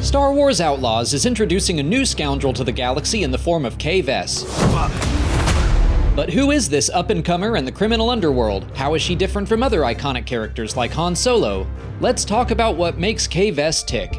Star Wars Outlaws is introducing a new scoundrel to the galaxy in the form of Kay Vess. But who is this up-and-comer in the criminal underworld? How is she different from other iconic characters like Han Solo? Let's talk about what makes Kay Vess tick.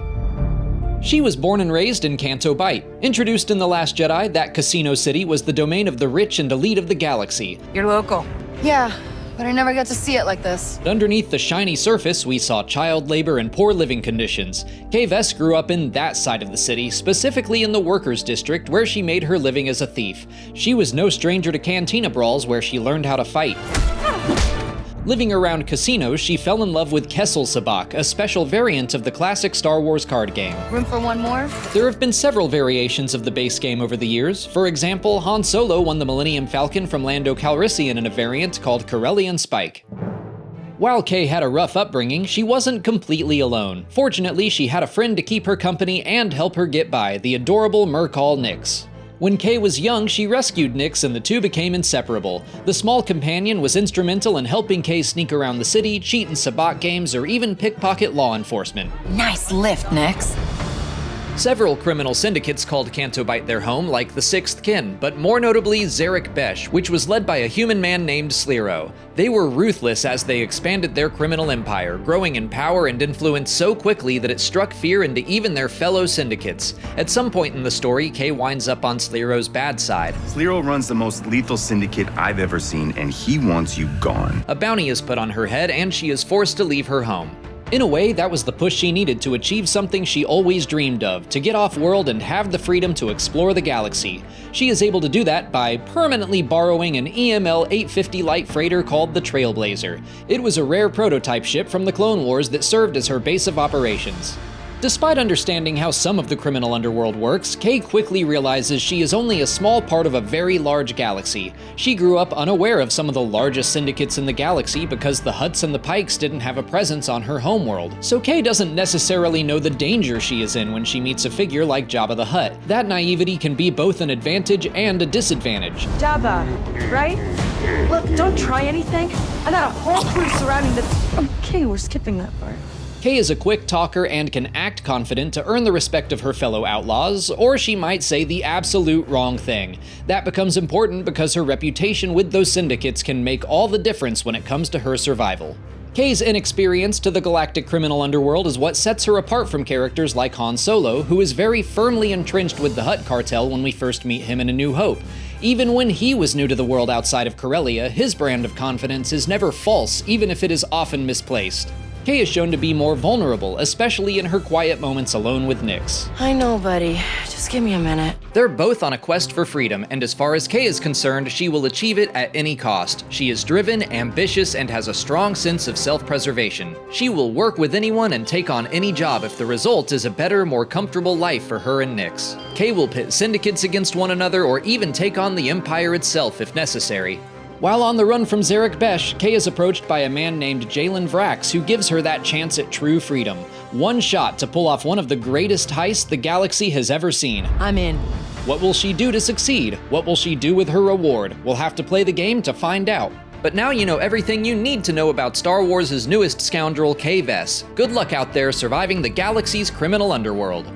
She was born and raised in Canto Bight. Introduced in The Last Jedi, that casino city was the domain of the rich and elite of the galaxy. You're local. Yeah, but I never got to see it like this. Underneath the shiny surface, we saw child labor and poor living conditions. Kay Vess grew up in that side of the city, specifically in the workers' district, where she made her living as a thief. She was no stranger to cantina brawls, where she learned how to fight. Living around casinos, she fell in love with Kessel Sabak, a special variant of the classic Star Wars card game. Room for one more? There have been several variations of the base game over the years. For example, Han Solo won the Millennium Falcon from Lando Calrissian in a variant called Corellian Spike. While Kay had a rough upbringing, she wasn't completely alone. Fortunately, she had a friend to keep her company and help her get by, the adorable Mercall Nix. When Kay was young, she rescued Nix and the two became inseparable. The small companion was instrumental in helping Kay sneak around the city, cheat in sabacc games, or even pickpocket law enforcement. Nice lift, Nix. Several criminal syndicates called Canto Bight their home, like the Sixth Kin, but more notably Zarek Besh, which was led by a human man named Slero. They were ruthless as they expanded their criminal empire, growing in power and influence so quickly that it struck fear into even their fellow syndicates. At some point in the story, Kay winds up on Slero's bad side. Slero runs the most lethal syndicate I've ever seen, and he wants you gone. A bounty is put on her head, and she is forced to leave her home. In a way, that was the push she needed to achieve something she always dreamed of, to get off-world and have the freedom to explore the galaxy. She is able to do that by permanently borrowing an EML 850 light freighter called the Trailblazer. It was a rare prototype ship from the Clone Wars that served as her base of operations. Despite understanding how some of the criminal underworld works, Kay quickly realizes she is only a small part of a very large galaxy. She grew up unaware of some of the largest syndicates in the galaxy because the Hutts and the Pikes didn't have a presence on her homeworld. So Kay doesn't necessarily know the danger she is in when she meets a figure like Jabba the Hutt. That naivety can be both an advantage and a disadvantage. Jabba, right? Look, don't try anything. I got a whole crew surrounding the... Okay, we're skipping that part. Kay is a quick talker and can act confident to earn the respect of her fellow outlaws, or she might say the absolute wrong thing. That becomes important because her reputation with those syndicates can make all the difference when it comes to her survival. Kay's inexperience to the galactic criminal underworld is what sets her apart from characters like Han Solo, who is very firmly entrenched with the Hutt cartel when we first meet him in A New Hope. Even when he was new to the world outside of Corellia, his brand of confidence is never false, even if it is often misplaced. Kay is shown to be more vulnerable, especially in her quiet moments alone with Nix. I know, buddy. Just give me a minute. They're both on a quest for freedom, and as far as Kay is concerned, she will achieve it at any cost. She is driven, ambitious, and has a strong sense of self-preservation. She will work with anyone and take on any job if the result is a better, more comfortable life for her and Nix. Kay will pit syndicates against one another or even take on the Empire itself if necessary. While on the run from Zarek Besh, Kay is approached by a man named Jalen Vrax who gives her that chance at true freedom. One shot to pull off one of the greatest heists the galaxy has ever seen. I'm in. What will she do to succeed? What will she do with her reward? We'll have to play the game to find out. But now you know everything you need to know about Star Wars' newest scoundrel, Kay Vess. Good luck out there surviving the galaxy's criminal underworld.